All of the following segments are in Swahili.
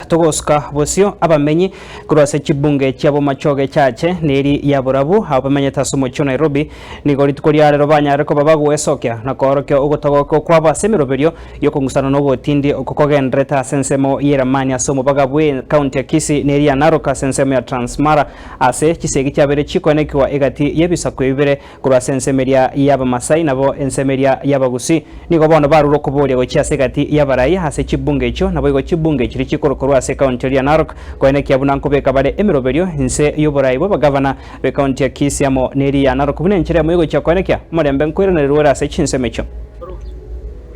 togoska bosio abamenyi kurwase chibunge chiabo machoge chache neri ya burabu abamenye tasumo cho Nairobi nigori tukoria rero banyare ko babagwesokya na korokyo ugotogoko kwa basemeroberio yokungusana no botindi okokogendreta sensemo yeramania somo bagabwe county ya Kisii neri ya Narok sensemo ya Transmara ase chisegi cyabere chikonekwa egati yebisako ibere kurwase ensemeria yaba Masai nabo ensemeria y'abagusi nigo bono baruro kuboria go chiasegati y'abarayi ase chibunge cho nabo go chibunge chiri chikorokorwa ase county ya Narok koeneki abunanko beka bare emeroberio inse y'oburayi bo bagavana be county ya Kisii amo neri ya Narok bunenchire mu cha koenekya murembe nkwirana rwera ase chinsemecho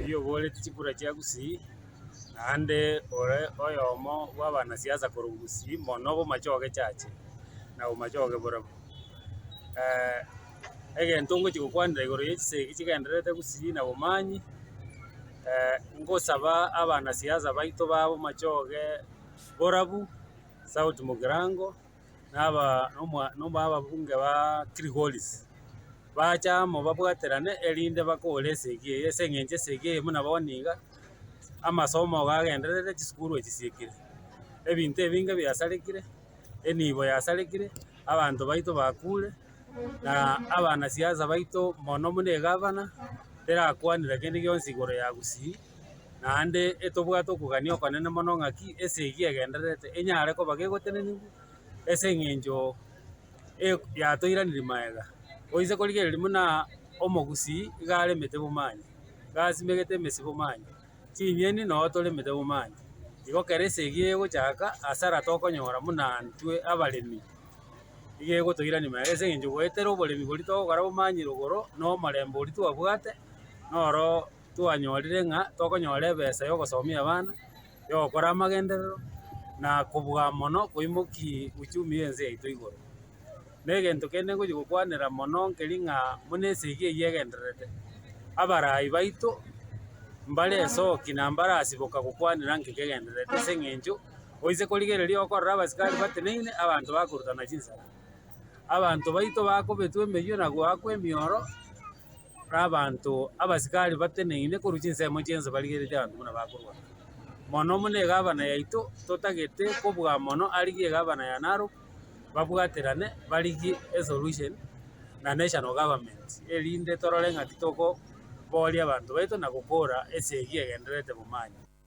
iyo bole tikura cyagusi ande ore oyomo wabana siasa korugusi monobo machoge chache na umachoge borabo egentongo chikukwandira igoro yechisegi chigenderete gusi na bumanyi ngosaba abana siasa baito babo machoge borabu South Mugirango naba aba bunge ba Trigolis bachamo babwaterane elinde bakole segi yesengenje segi muna boniga amasomo gagenderete chiskuru echisikire ebintu ebinga byasarekire enibo yasarekire abantu baito bakule na abana siasa baito mono mune gavana tera kwanira kende gyonsi igoro ya gusi na ande etobwato kuganio kanene mono ngaki esegi agenderete enyare ko bagegoteneni esengenjo yatoiranire maega oise koligere muna omogusi igare mete bumanyi gasimegete mesi bumanyi chinyeni no tole mete bumanyi igokere esegi egochaka asara tokonyora muna ntwe abaremi igego toirani maega esengenjo goetera oboremi borito gara bumanyi rogoro no marembo orito abwate noro twanyorire nga tokonyora ebesa yogosomia abana yogokora amagenderero na kobwa mono koimoki uchumi ense yaito igoro negento kende ngoji gokwanera mono nkeri nga munesegi eyegenderete abarayi baito mbale esoki na mbara asiboka gokwanera nkegenderete sengenjo oise korigereria okorora abasikari bateneine abantu bakurutana chinsara abantu baito bakobetwe emeyo na gwakwa emioro abantu abasikari bateneine koruchi nsemo chiense barigerete abantu muna bakorwa mono mune gavana yaito totagete kobwa mono arigie gavana ya Narok babwaterane barigi a solution na national government elinde torore ngati toko boli abantu baito na gukora esegi egenderete bumanyi